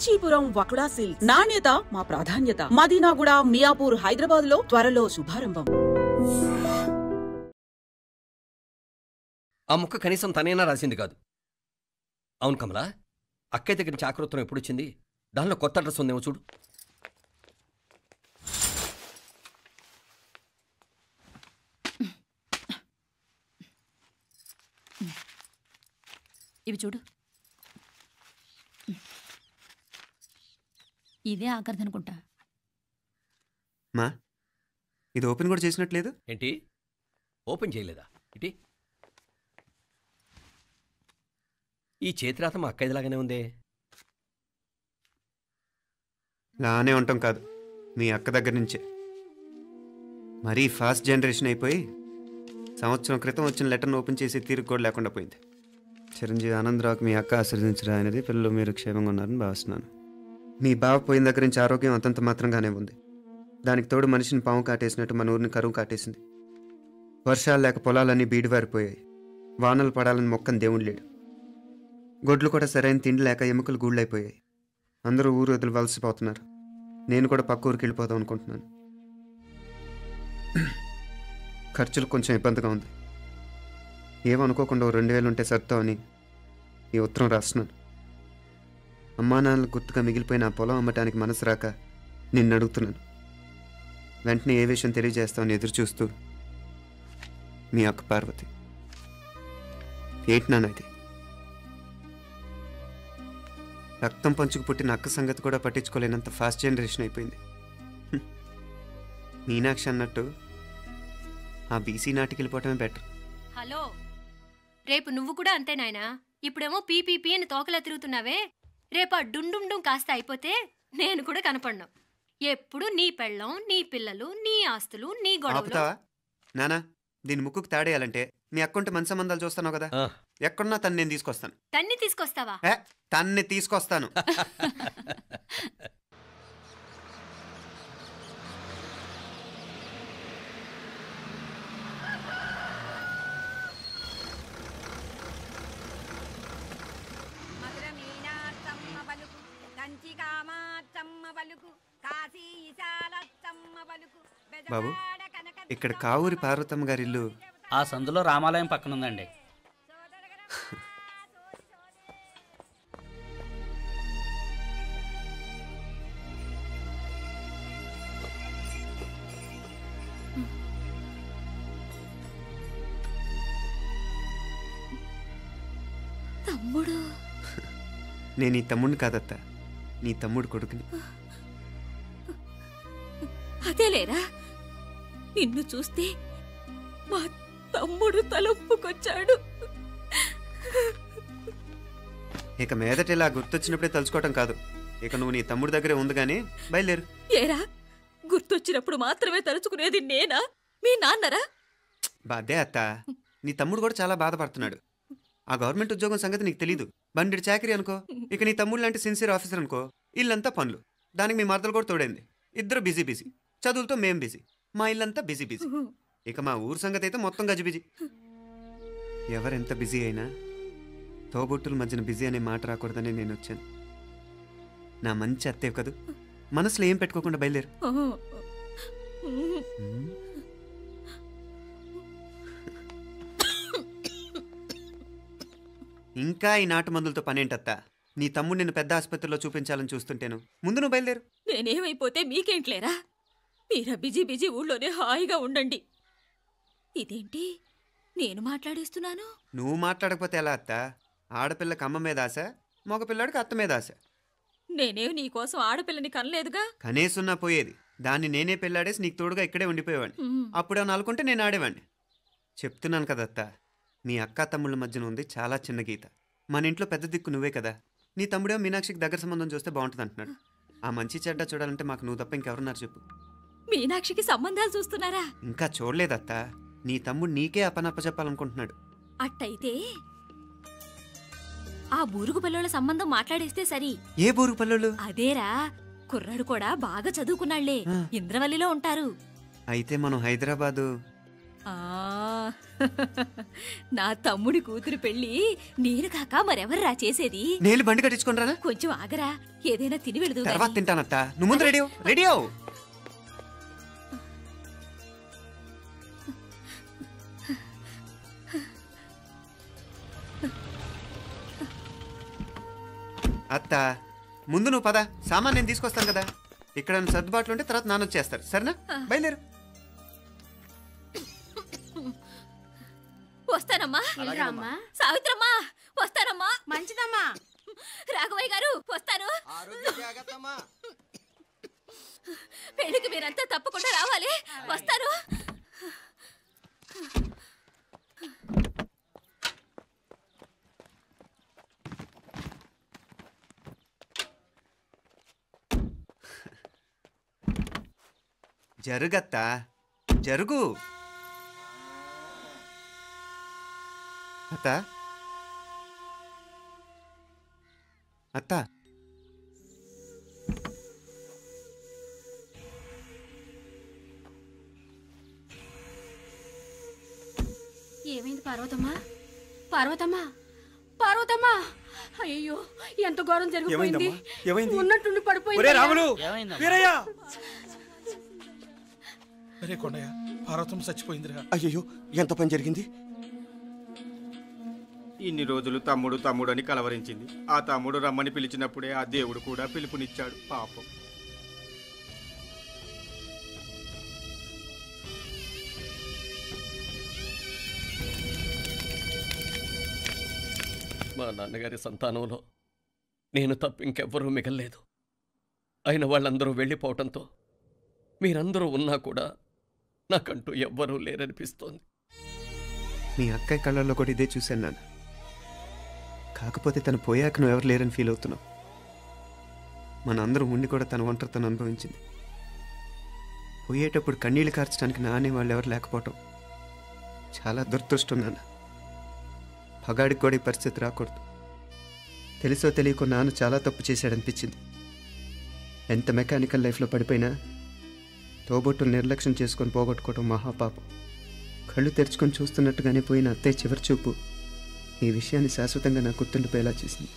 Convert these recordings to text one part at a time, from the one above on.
Kanchipuram వకుడా silks నాణ్యత మా ప్రాధాన్యత. మదీనాగూడ, మియాపూర్, హైదరాబాద్ లో త్వరలో శుభారంభం. ఆ ముక్క కనీసం తనైనా రాసింది కాదు. అవును కమలా, అక్కయ్య దగ్గర నుంచి ఆకృతం ఎప్పుడొచ్చింది? దానిలో కొత్త అడ్రస్ ఉందేమో చూడు. ఇవి చూడు. ఇదే ఆఖరిది అనుకుంటా. మా ఇది ఓపెన్ కూడా చేసినట్లేదు. ఏంటి ఓపెన్ చేయలేదా? ఇటీ ఈ చేతిరాత మా అక్కయ్యలాగానే ఉందే. లానే ఉంటాం కాదు, మీ అక్క దగ్గర నుంచే. మరీ ఫాస్ట్ జనరేషన్ అయిపోయి సంవత్సరం క్రితం వచ్చిన లెటర్ను ఓపెన్ చేసి తీరుకు కూడా లేకుండా పోయింది. చిరంజీవి ఆనందరావుకి మీ అక్క ఆశీర్వదించరా అనేది. పిల్లలు మీరు క్షేమంగా ఉన్నారని భావిస్తున్నాను. మీ బావ పోయిన దగ్గర నుంచి ఆరోగ్యం అంతంత మాత్రంగానే ఉంది. దానికి తోడు మనిషిని పాము కాటేసినట్టు మన ఊరిని కరువు కాటేసింది. వర్షాలు లేక పొలాలన్నీ బీడివారిపోయాయి. వానలు పడాలని మొక్కని దేవుడు లేడు. గొడ్లు కూడా సరైన తిండి లేక ఎముకలు గూళ్ళైపోయాయి. అందరూ ఊరు వదిలి వలసిపోతున్నారు. నేను కూడా పక్క ఊరికి వెళ్ళిపోదాం అనుకుంటున్నాను. ఖర్చులు కొంచెం ఇబ్బందిగా ఉంది. ఏమనుకోకుండా 2000 ఉంటే సర్దామని ఈ ఉత్తరం రాస్తున్నాను. అమ్మా నాన్నలకు గుర్తుగా మిగిలిపోయిన ఆ పొలం అమ్మటానికి మనసు రాక నిన్ను అడుగుతున్నాను. వెంటనే ఏ విషయం తెలియజేస్తామని ఎదురు చూస్తూ మీ అక్క పార్వతి. ఏంటి నాన్న ఇది? రక్తం పంచుకు పుట్టిన అక్క సంగతి కూడా పట్టించుకోలేనంత ఫాస్ట్ జనరేషన్ అయిపోయింది. మీనాక్షి అన్నట్టు ఆ బీసీ నాటికి వెళ్ళిపోవటమే బెటర్. హలో, రేపు నువ్వు కూడా అంతే నాయనా. ఇప్పుడేమో పీపీపీ అని తోకలా తిరుగుతున్నావే. రేపు ఆ డుండుండుం కాస్త అయిపోతే నేను కూడా కనపడ్ను. ఎప్పుడు నీ పెళ్ళం, నీ పిల్లలు, నీ ఆస్తులు, నీ గొడవలు. నానా, దీని ముక్కుకు తాడేయాలంటే మీ అక్కంటే మంచి సంబంధాలు చూస్తాను కదా. ఎక్కడున్నా తను నేను తీసుకొస్తాను. తన్ని తీసుకొస్తావా? తన్ని తీసుకొస్తాను. బాబు, ఇక్కడ కావూరి పార్వతమ్మ గారి ఇల్లు ఆ సందులో రామాలయం పక్కన ఉందండి. తమ్ముడు? నేను ఈ తమ్ముడిని కాదత్త, నీ తమ్ముడు కొడుకుని. అదేలేరా, నిన్ను చూస్తే మా తమ్ముడు తలొప్పుకొచ్చాడు. ఇక మీదట ఇలా గుర్తొచ్చినప్పుడే తలుచుకోవటం కాదు. ఇక నువ్వు నీ తమ్ముడి దగ్గరే ఉంది గానీ బయలుదేరు. ఏరా, గుర్తొచ్చినప్పుడు మాత్రమే తలుచుకునేది నేనా, మీ నాన్నరా? బాధే అత్త, నీ తమ్ముడు కూడా చాలా బాధపడుతున్నాడు. ఆ గవర్నమెంట్ ఉద్యోగం సంగతి నీకు తెలీదు. బండి చాకరీ అనుకో. ఇక నీ తమ్ముడు లాంటి సిన్సియర్ ఆఫీసర్ అనుకో. ఇల్లంతా పనులు. దానికి మీ మరదలు కూడా తోడైంది. ఇద్దరు బిజీ బిజీ. చదువులతో మేం బిజీ. మా ఇల్లంతా బిజీ బిజీ. ఇక మా ఊరు సంగతి అయితే మొత్తం గజిబిజీ. ఎవరెంత బిజీ అయినా తోబుట్టుల మధ్యన బిజీ అనే మాట రాకూడదని నేను వచ్చాను. నా మంచి అత్తేవి కదూ, మనసులో ఏం పెట్టుకోకుండా బయలుదేరు. ఇంకా ఈ నాటు మందులతో పనేంటత్తా? నీ తమ్ముడు నిన్ను పెద్ద ఆసుపత్రిలో చూపించాలని చూస్తుంటేను. ముందు నువ్వు బయలుదేరు. నేనేమైపోతే మీకేంట్లేరా? మీరా బిజీ బిజీ ఊళ్ళోనే హాయిగా ఉండండి. ఇదేంటి నేను మాట్లాడేస్తున్నాను? నువ్వు మాట్లాడకపోతే ఎలా అత్త? ఆడపిల్లకి అమ్మ మీద ఆశ, మగపిల్లాడికి అత్త మీద ఆశ. నేనేం నీకోసం ఆడపిల్లని కనలేదుగా. కనేసున్నా పోయేది. దాన్ని నేనే పెళ్ళాడేసి నీకు తోడుగా ఇక్కడే ఉండిపోయేవాడిని. అప్పుడేమన్నా అనుకుంటే నేను ఆడేవాడిని. చెప్తున్నాను కదత్తా, మీ అక్క తమ్ముళ్ళ మధ్యన ఉంది చాలా చిన్న గీత. మన ఇంట్లో పెద్ద దిక్కు నువ్వే కదా. నీ తమ్ముడే మీనాక్షికి దగ్గర సంబంధం చూస్తే బాగుంటుంది అంటున్నాడు. ఆ మంచి చెడ్డ చూడాలంటే మాకు నువ్వు తప్ప ఇంకెవరున్నారు చెప్పు? మీనాక్షికి సంబంధాలు చూస్తున్నారా? ఇంకా చూడలేదత్తా. నీ తమ్ముడు నీకే అపనప్ప చెప్పాలనుకుంటున్నాడు. అట్టయితే ఆ బూరుగు పిల్లల సంబంధం మాట్లాడేస్తే సరి. ఏ బూరుగు పిల్లలు? అదేరా, కుర్రాడు కూడా బాగా చదువుకున్నాళ్లే, ఇంద్రవల్లిలో ఉంటారు. అయితే మనం హైదరాబాదు నా తమ్ముడి కూతురు పెళ్లి నేను కాక మరెవర్రా చేసేది? నేను బండి కట్టించుకుంటారా? కొంచెం ఆగరా, ఏదైనా తిని వెళదు. తర్వాత తింటానత్త. నువ్వు ముందు రెడీ రెడీ అవు. అత్త ముందు నువ్వు పద, సామాన్ నేను తీసుకొస్తాను కదా. ఇక్కడ సర్దుబాట్లు ఉంటే తర్వాత నాన్న వచ్చేస్తారు. సరేనా? బయలుదేరు. వస్తానమ్మా. సావిత్రమ్మా వస్తానమ్మా. మంచిదమ్మా. రాఘవయ్య గారు వస్తాను. పెళ్లికి మీరంతా తప్పకుండా రావాలి. వస్తాను. జరుగత్తా, జరుగు. అత్త అత్త ఏమైంది పార్వతమ్మా? పార్వతమ్మా, పార్వతమ్మా! అయ్యో, ఎంత ఘోరం జరిగిపోయింది. ఉన్నట్టుండి పడిపోయింది. రాములు, వీరయ్య! అరే కొండయ్య, పార్వతమ్మ చచ్చిపోయిందిరా. అయ్యో, ఎంత పని జరిగింది? ఇన్ని రోజులు తమ్ముడు తమ్ముడు అని కలవరించింది. ఆ తమ్ముడు రమ్మని పిలిచినప్పుడే ఆ దేవుడు కూడా పిలుపునిచ్చాడు. పాపం. మా నాన్నగారి సంతానంలో నేను తప్ప ఇంకెవ్వరూ మిగల్లేదు. అయిన వాళ్ళందరూ వెళ్ళిపోవటంతో మీరందరూ ఉన్నా కూడా నాకంటూ ఎవ్వరూ లేరనిపిస్తోంది. మీ అక్కయ్య కళ్ళల్లో కూడా ఇదే చూశాను నాన్న. కాకపోతే తను పోయాక నువ్వు ఎవరు లేరని ఫీల్ అవుతున్నావు. మన అందరం ఉండి కూడా తన ఒంటరితను అనుభవించింది. పోయేటప్పుడు కన్నీళ్ళు కార్చడానికి నానే వాళ్ళు ఎవరు లేకపోవటం చాలా దురదృష్టం నాన్న. పగాడికి కూడా ఈ పరిస్థితి రాకూడదు. తెలుసో తెలియకో నాన్న చాలా తప్పు చేశాడనిపించింది. ఎంత మెకానికల్ లైఫ్లో పడిపోయినా తోబొట్టులు నిర్లక్ష్యం చేసుకొని పోగొట్టుకోవటం మహాపాపం. కళ్ళు తెరుచుకొని చూస్తున్నట్టుగానే పోయిన అత్తయ్య చివరి చూపు ఈ విషయాన్ని శాశ్వతంగా నా గుర్తుండిపోయేలా చేసింది.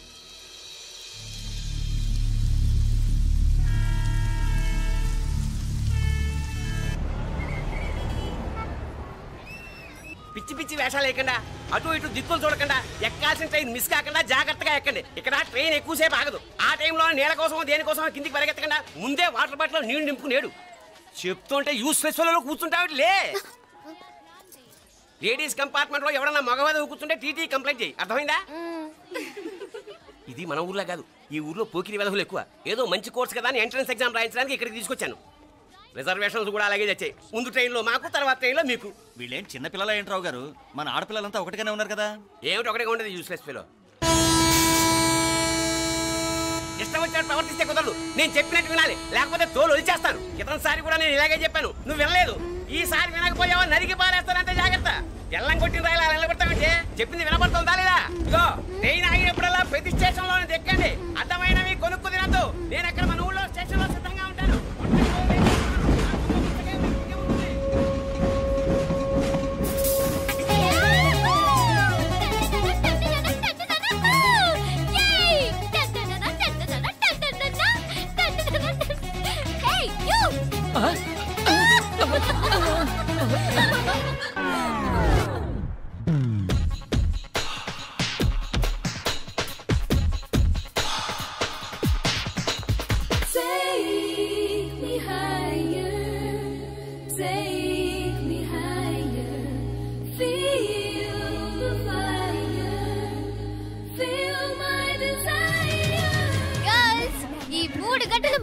పిచ్చి పిచ్చి వేషాలు వేయకుండా, అటు ఇటు దిక్కులు చూడకుండా, ఎక్కాల్సిన ట్రైన్ మిస్ కాకుండా జాగ్రత్తగా ఎక్కండి. ఇక్కడ ట్రైన్ ఎక్కువసేపు ఆగదు. ఆ టైంలో నీళ్ళ కోసం దేనికోసం కిందికి పరిగెత్తకుండా ముందే వాటర్ బాటిల్ నీళ్లు నింపుకునేడు. చెప్తుంటే యూస్లెస్ లో కూర్చుంటావు. లే, లేడీస్ కంపార్ట్మెంట్ లో ఎవరన్నా మగవాద కూర్చుంటే టీటీ కంప్లైంట్ చేయి. అర్థమైందా? ఇది మన ఊర్లో కాదు, ఈ ఊర్లో పోకిరి వెధవులు ఎక్కువ. ఏదో మంచి కోర్స్ కదా అని ఎంట్రన్స్ ఎగ్జామ్ రాయించడానికి ఇక్కడికి తీసుకొచ్చాను. రిజర్వేషన్స్ కూడా అలాగే వచ్చాయి. ముందు ట్రైన్లో మాకు, తర్వాత ట్రైన్లో మీకు. వీళ్ళేం చిన్న పిల్లల ఏంట్రావు గారు? మన ఆడపిల్లలంతా ఒకటిగానే ఉన్నారు కదా. ఏమిటి ఒకటిగా ఉండదు యూస్లెస్ ఫెలో. ఇష్టం వచ్చినట్టు ప్రవర్తిస్తే కుదరదు. నేను చెప్పినట్టు వినాలి, లేకపోతే తోలు వదిలేస్తాను. క్రితంసారి కూడా నేను ఇలాగే చెప్పాను, నువ్వు వినలేదు. ఈసారి వినకపోయావా నరికి పారేస్తానంటే జాగ్రత్త. ఎల్లం కొట్టిన రాయిలా నిలబడతామంటే చెప్పింది వినపడుతుందా లేదా? ఇగో ట్రైన్ ఆగినప్పుడల్లా ప్రతి స్టేషన్ లో ఎక్కండి. అర్థమైనవి కొనుక్కు తినద్దు. నేను అక్కడ మన ఊళ్ళో స్టేషన్ లో సిద్ధంగా ఉంటాను.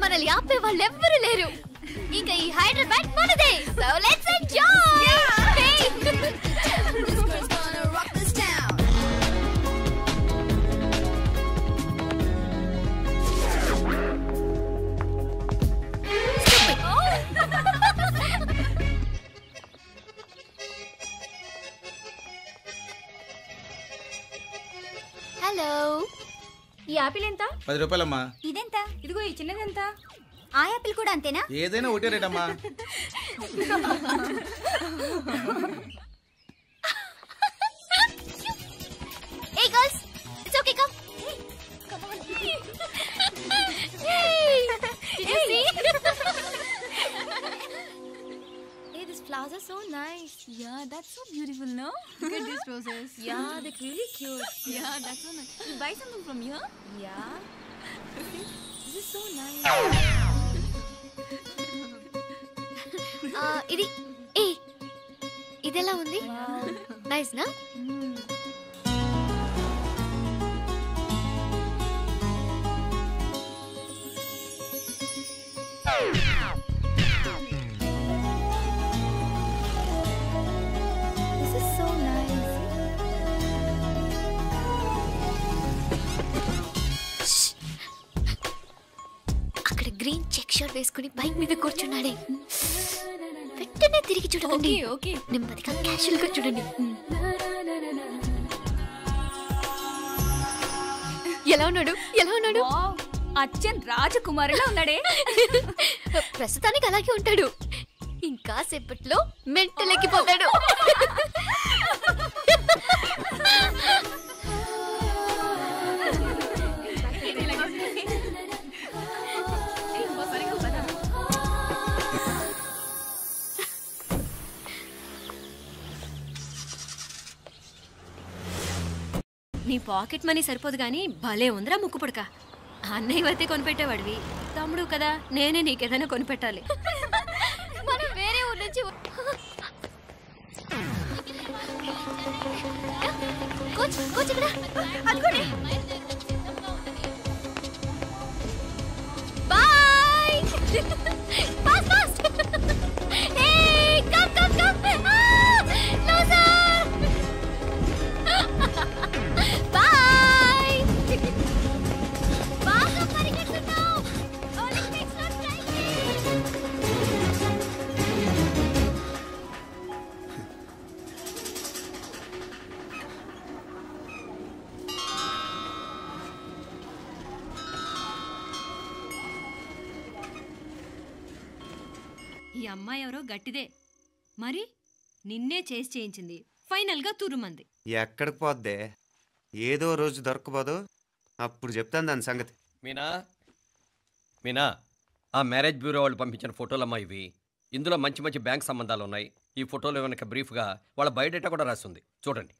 మనల్ని ఆపే వాళ్ళు ఎవ్వరు లేరు. ఇంకా ఈ హైదరాబాద్ మనదే. So let's enjoy. హలో, ఈ యాపిల్ ఎంత? 10 రూపాయలమ్మా. ఇదెంత? ఇదిగో ఈ చిన్నది ఎంత? ఆ యాపిల్ కూడా అంతేనా? ఏదైనా ఒకటే రేటమ్మా. flowers are so nice. Yeah, that's so beautiful, no? Look at these roses. Yeah, they're really cute. Yeah, that's so nice. You buy something from here? Yeah. This is so nice. ఇది ఏ ఇదెలా ఉంది? Nice నా? This is so nice. అక్కడ green check shirt వేసుకుని bike మీద కూర్చున్నాడే. వెంటనే తిరిగి చూడండి. ఓకే నెమ్మదిగా క్యాషువల్ గా చూడండి. ఎలా ఉన్నాడు? ఎలా ఉన్నాడు? అచ్చన్ రాజకుమారిలా ఉన్నాడే. ప్రస్తుతానికి అలాగే ఉంటాడు. ఇంకా సేపట్లో మెంటల్ ఎక్కిపోతాడు. నీ పాకెట్ మనీ సరిపోదు గానీ భలే ఉందిరా ముక్కు పుడక. అన్నయ్య అయితే కొనిపెట్టేవాడివి, తమ్ముడు కదా నేనే నీకేదైనా కొనిపెట్టాలి. మనం వేరే ఊరు నుంచి కోచ్ ఇక్కడ అనుకోండి. Boy. Fast fast. Hey come come come. Loser. Boy. బాగా పరిగెడుతున్నావు. ఒలింపిక్స్ లో ట్రై చేయి. ఈ అమ్మాయి ఎవరో గట్టిదే, మరి నిన్నే చేసి చేయించింది, ఫైనల్ గా తురుమంది. ఎక్కడికి పోద్దే? ఏదో రోజు దొరకపోదు, అప్పుడు చెప్తాను దాని సంగతి. మీనా మీనా, ఆ మ్యారేజ్ బ్యూరో వాళ్ళు పంపించిన ఫోటోలమ్మా ఇవి. ఇందులో మంచి మంచి బ్యాంక్ సంబంధాలు ఉన్నాయి. ఈ ఫోటోలు వెనక బ్రీఫ్గా వాళ్ళ బయోడేటా కూడా రాస్తుంది, చూడండి.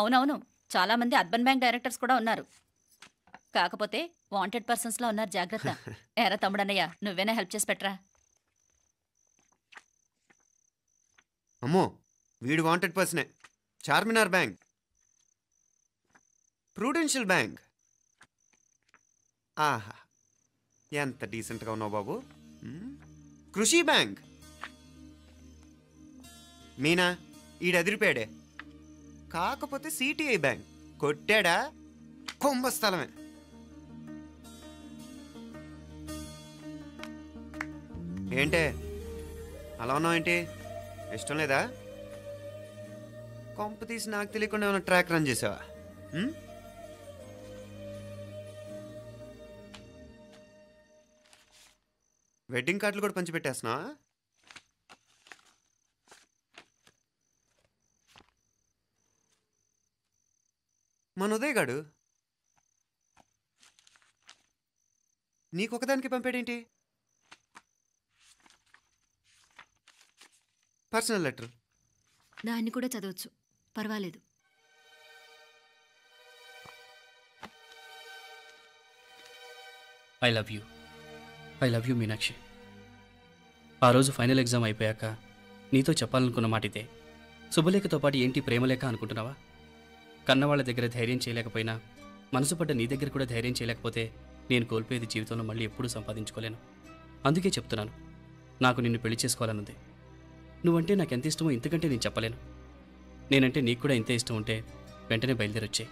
అవునవును, చాలా మంది అర్బన్ బ్యాంక్ డైరెక్టర్స్ కూడా ఉన్నారు. కాకపోతే వాంటెడ్ పర్సన్స్ లో ఉన్నారు, జాగ్రత్త. ఎరా తమ్ముడన్నయ్య, నువ్వేనా హెల్ప్ చేసి పెట్టరా? అమ్మో, వీడు వాంటెడ్ పర్సనే. Charminar bank, prudential bank. ఆహా, ఎంత డీసెంట్గా ఉన్నావు బాబు. కృషి బ్యాంక్. మీనా, ఈడు ఎదిరిపోయాడే. కాకపోతే సిటిఐ బ్యాంక్ కొట్టాడా కుంభస్థలమే. ఏంటే అలా ఉన్నావు? ఏంటి ఇష్టం లేదా? కొంప తీసి నాకు తెలియకుండా ఏమైనా ట్రాక్ రన్ చేసావా? వెడ్డింగ్ కార్డులు కూడా పంచిపెట్టేస్తున్నా. మన ఉదయ్ గాడు నీకొకదానికి పంపాడేంటి? Personal letter. దాన్ని కూడా చదవచ్చు, పర్వాలేదు. I love you Meenakshi. ఆ రోజు ఫైనల్ ఎగ్జామ్ అయిపోయాక నీతో చెప్పాలనుకున్న మాట ఇదే. శుభలేఖతో పాటు ఏంటి ప్రేమలేఖ అనుకుంటున్నావా? కన్నవాళ్ళ దగ్గర ధైర్యం చేయలేకపోయినా మనసు పడ్డ నీ దగ్గర కూడా ధైర్యం చేయలేకపోతే నేను కోల్పోయేది జీవితంలో మళ్ళీ ఎప్పుడూ సంపాదించుకోలేను. అందుకే చెప్తున్నాను, నాకు నిన్ను పెళ్లి చేసుకోవాలనుంది. నువ్వంటే నాకు ఎంత ఇష్టమో ఇంతకంటే నేను చెప్పలేను. నేనంటే నీకు కూడా ఇంతే ఇష్టం ఉంటే వెంటనే బయలుదేరొచ్చాయి,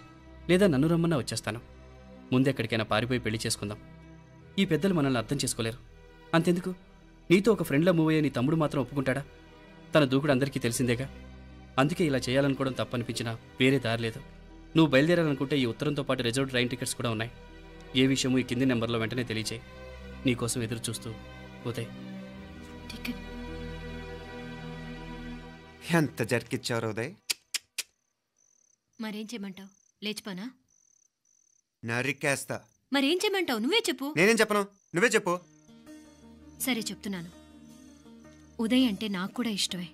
లేదా నన్ను రమ్మన్నా వచ్చేస్తాను. ముందు ఎక్కడికైనా పారిపోయి పెళ్లి చేసుకుందాం. ఈ పెద్దలు మనల్ని అర్థం చేసుకోలేరు. అంతెందుకు, నీతో ఒక ఫ్రెండ్లా మూవ్ అయ్యే నీ తమ్ముడు మాత్రం ఒప్పుకుంటాడా? తన దూకుడు అందరికీ తెలిసిందేగా. అందుకే ఇలా చేయాలనుకోవడం తప్పనిపించినా వేరే దారి లేదు. నువ్వు బయలుదేరాలనుకుంటే ఈ ఉత్తరంతో పాటు రిజర్వ్ ట్రైన్ టికెట్స్ కూడా ఉన్నాయి. ఏ విషయమూ ఈ కింది నెంబర్లో వెంటనే తెలియచేయి. నీకోసం ఎదురు చూస్తూ ఉదయ్. ఎంత జరికిచ్చారు ఉదయ్. మరేం చేయమంటావు? లేచిపోనా? నరికేస్తా. మరేం చేయమంటావు? నువ్వే చెప్పు. నేనేం చెప్పను, నువ్వే చెప్పు. సరే చెప్తున్నాను. ఉదయ్ అంటే నాకు కూడా ఇష్టమే.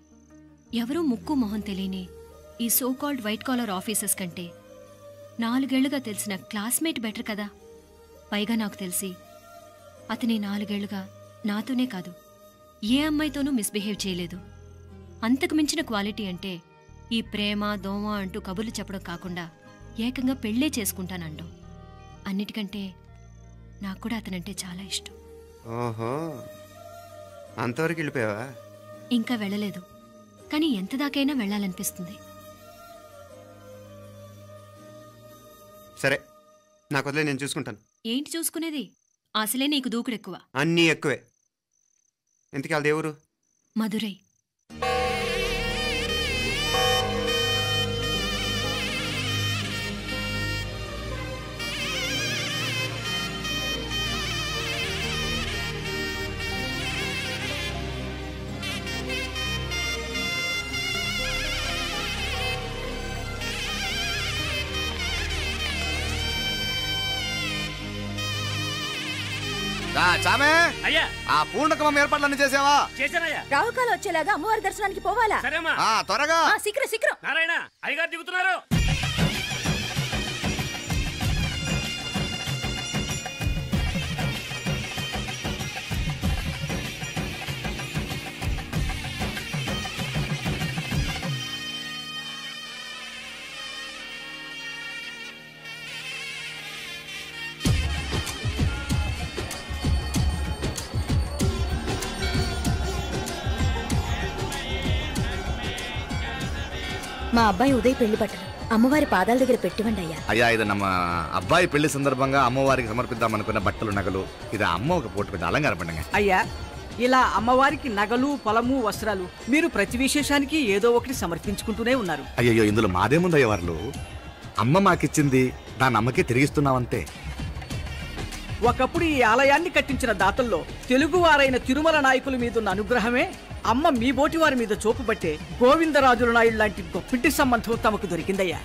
ఎవరూ ముక్కు మొహం తెలియని ఈ సోకాల్డ్ వైట్ కాలర్ ఆఫీసర్స్ కంటే 4 ఏళ్లుగా తెలిసిన క్లాస్మేట్ బెటర్ కదా. పైగా నాకు తెలిసి అతని 4 ఏళ్లుగా నాతోనే కాదు ఏ అమ్మాయితోనూ మిస్బిహేవ్ చేయలేదు. అంతకు మించిన క్వాలిటీ అంటే ఈ ప్రేమ దోమ అంటూ కబుర్లు చెప్పడం కాకుండా ఏకంగా పెళ్ళే చేసుకుంటానండు. అన్నిటికంటే నాకు కూడా అతనంటే చాలా ఇష్టం. ఓహో, అంతవరకు వెళ్ళిపోయావా? ఇంకా వెళ్ళలేదు, కానీ ఎంత దాకైనా వెళ్ళాలనిపిస్తుంది. సరే, నాకు వదిలే, నేను చూసుకుంటాను. ఏంటి చూసుకునేది? అసలే నీకు దూకుడెక్కువ. అన్నీ ఎక్కువే. ఇంతకీ వాళ్ళ దేవురు? మధురై. చామే అయ్యా, ఆ పూర్ణకమం ఏర్పాట్లన్నీ చేసావా? చేశానయ్యా. రాహుకాలం వచ్చేలాగా అమ్మవారి దర్శనానికి పోవాలా? సరేమ్మా. త్వరగా శీఘ్రం. నారాయణ, అయ్యగారు దిగుతున్నారు. మా అబ్బాయి ఉదయ్ పెళ్లి బట్టలు అమ్మవారి పాదాల దగ్గర పెట్టివండి అయ్యా. అయ్యా, ఇది నమ్మ అబ్బాయి పెళ్లి సందర్భంగా అమ్మవారికి సమర్పిద్దామనుకున్న బట్టలు నగలు. ఇది అమ్మ ఒక పూట పెద్ద అలంకార పండుగ. అయ్యా, ఇలా అమ్మవారికి నగలు పొలము వస్త్రాలు మీరు ప్రతి విశేషానికి ఏదో ఒకటి సమర్పించుకుంటూనే ఉన్నారు. అయ్యో, ఇందులో మాదేముందయ్య వాళ్ళు. అమ్మ మాకిచ్చింది, దాన్ని అమ్మకే తిరిగిస్తున్నామంతే. ఒకప్పుడు ఈ ఆలయాన్ని కట్టించిన దాతల్లో తెలుగువారైన తిరుమల నాయకుల మీదున్న అనుగ్రహమే అమ్మ మీ బోటి వారి మీద చూపుబట్టే గోవిందరాజుల నాయుడు లాంటి గొప్పింటి సంబంధం తమకు దొరికిందయ్యా.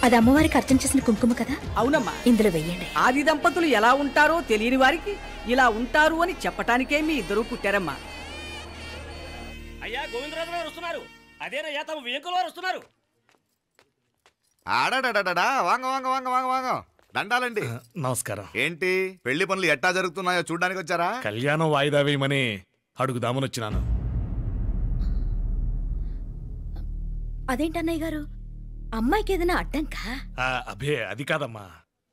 అది అమ్మవారికి అర్చన చేసిన కుంకుమ కదా? అవునమ్మా, ఇందులో వెయ్యండి. ఆది దంపతులు ఎలా ఉంటారో తెలియని వారికి ఇలా ఉంటారు అని చెప్పటానికే మీ ఇద్దరు పుట్టారమ్మా. అయ్యా, గోవిందరాజు గారు వస్తున్నారు. అదేనయ్యా, తమ వెంకుల వారు వస్తున్నారు. ఆడాడా వాంగ వాంగ వాంగ వాంగ వాంగ దండాలండి. నమస్కారం. ఏంటి పెళ్లి పనులు ఎట్టా జరుగుతున్నాయో చూడడానికి వచ్చారా? కళ్యాణం వాయిదా వేయమని అడుగుదామని వచ్చినాను. అదేంటన్నయ్య గారు, అమ్మాయికి ఏదైనా అడ్డంకా? అభే, అది కాదమ్మా.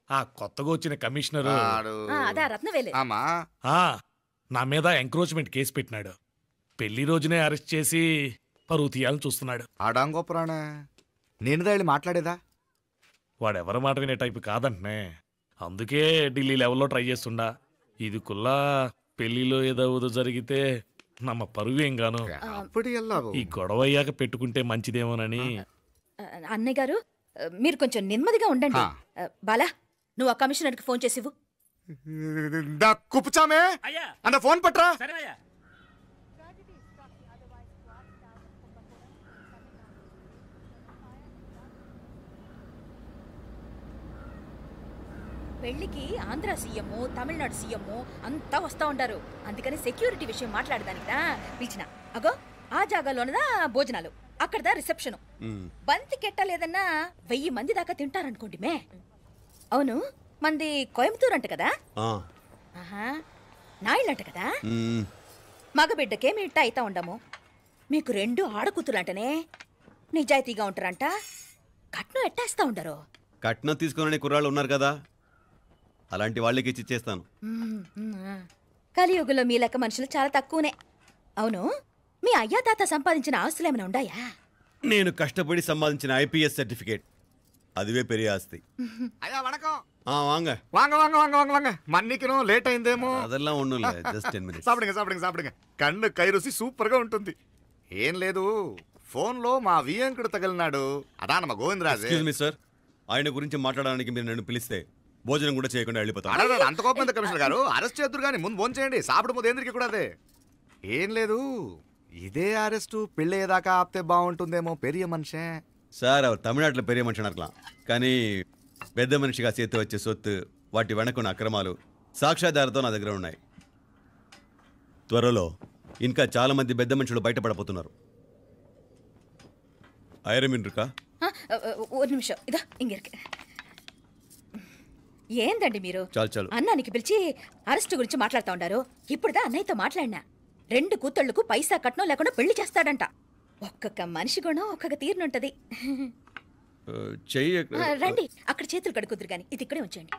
ఆ కొత్తగా వచ్చిన కమిషనరు అదే రత్నవేలే నా మీద ఎంక్రోచ్మెంట్ కేసు పెట్టినాడు. పెళ్లి రోజునే అరెస్ట్ చేసి పరువు తీయాలని చూస్తున్నాడు. ఆడాంగో పురాణ నేనుదా వెళ్ళి మాట్లాడేదా? వాడెవరి మాట వినే టైపు కాదంటనే. అందుకే ఢిల్లీ లెవెల్లో ట్రై చేస్తుండా. ఇది కుల్లా పెళ్లిలో ఏదో జరిగితే నమ్మ పరువేం గాను. ఈ గొడవ అయ్యాక పెట్టుకుంటే మంచిదేమోనని. అన్నయ్య గారు, మీరు కొంచెం నెమ్మదిగా ఉండండి. బాలా, నువ్వు ఆ కమిషనర్కి ఫోన్ చేసివు. కుప్పుచామే అన్న ఫోన్ పట్రా. పెళ్లికి ఆంధ్ర సీఎం, తమిళనాడు సీఎం అంతా వస్తా ఉంటారు. అందుకని సెక్యూరిటీ విషయం మాట్లాడదానికిదా పిలిచిన. అగో ఆ జాగాలోనదా భోజనాలు, అక్కడదా రిసెప్షన్. బంతి కెట్టలేదన్నా 1000 మంది దాకా తింటారనుకోండి మే. అవును, మంది కోయంబత్తూర్ అంట కదా? నాయుళ్ళంట కదా? మగబిడ్డకే మీ ఇట్ట అయితా ఉండము. మీకు 2 ఆడకూతులంటనే నిజాయితీగా ఉంటారంట. కట్నం ఎట్టేస్తా ఉండరు. కట్నం తీసుకునే కుర్రాళ్ళు ఉన్నారు కదా, అలాంటి వాళ్ళకి ఇచ్చేస్తాను. కలియుగంలో మీ లెక్క మనుషులు చాలా తక్కువనే. అవును, మీ అయ్యా తాత సంపాదించిన ఆస్తులు ఏమైనా ఉన్నాయా? నేను కష్టపడి సంపాదించిన ఐపీఎస్ సర్టిఫికేట్, అదివే పెరిగే ఆస్తి. అయ్యా వణకం. வாங்க வாங்க வாங்க வாங்க வாங்க வாங்க மன்னிக்கணும் లేట్ అయిందేమో. அதெல்லாம் ஒண்ணும் இல்ல, just 10 minutes. సాப்பிடுங்க సాப்பிடுங்க సాப்பிடுங்க. కన్ను కై రుచి సూపర్ గా ఉంటుంది. ఏం లేదు, ఫోన్ లో మా వియంకుడు తగిలినాడు. అదా నమ్మ గోవిందరాజు. ఎక్స్క్యూజ్ మీ సార్, ఆయన గురించి మాట్లాడడానికి మీరు నన్ను పిలిస్తే భోజనం కూడా చేయకుండా వెళ్ళిపోతాను. అంత కోపం ఎంత కమిషనర్ గారు? అరెస్ట్ చేద్దరు కానీ ముందు ఫోన్ చేయండి. సాப்பிடும் పోతే ఎందుకు కూడా అదే. ఏం లేదు, ఇదే అరెస్టు పెళ్ళేదాకా ఆపితే బాగుంటుందేమో. పెరియ మనిషే సార్, அவர் தமிழ்நாட்டில் பெரிய மனுஷனா இருக்கலாம், కానీ పెద్ద మనిషిగా చేతి వచ్చే సొత్తు, వాటి వెనకున్న అక్రమాలు సాక్ష్యాధారాలతో నా దగ్గర ఉన్నాయి. త్వరలో ఇంకా చాలా మంది పెద్ద మనుషులు బయటపడబోతున్నారు. ఐరమిన్రుకా ஒரு நிமிஷம் இதோ இங்க இருக்கு. ఏందండి మీరు చాలు అన్నానికి పిలిచి అరెస్ట్ గురించి మాట్లాడుతూ ఉండారు. ఇప్పుడుదా అన్నయ్యతో మాట్లాడినా 2 కూతుళ్లకు పైసా కట్నం లేకుండా పెళ్లి చేస్తాడంట. ఒక్కొక్క మనిషి గుణం ఒక్కొక్క తీరునుంటది. చెయ్యి రండి అక్కడ చేతులు కడుకుదురు గాని ఇది ఇక్కడే ఉంచండి.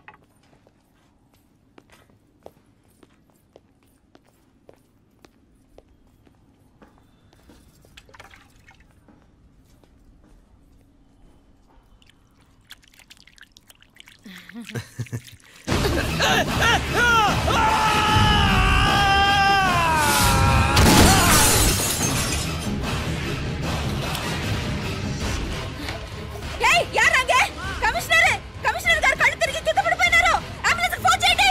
కమిషనర్ గారు కళ్ళు తిరిగి కింద పడిపోయినారు. అంబులెన్స్ ఫోన్ చేయండి.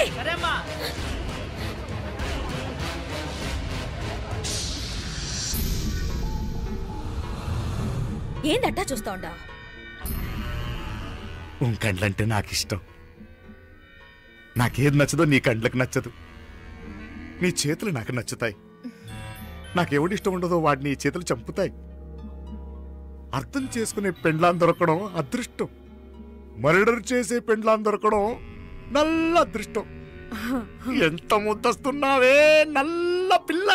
ఏందట్టా చూస్తా ఉండా? కండ్లంటే నాకు ఇష్టం. నాకేది నచ్చదో నీ కండ్లకు నచ్చదు. నీ చేతులు నాకు నచ్చుతాయి. నాకెవడిష్టం ఉండదో వాడిని నీ చేతులు చంపుతాయి. అర్థం చేసుకునే పెండ్లాం దొరకడం అదృష్టం. మర్డర్ చేసే పెండ్లాం దొరకడం నల్ల అదృష్టం. ఎంత ముద్దస్తున్నావే నల్ల పిల్ల.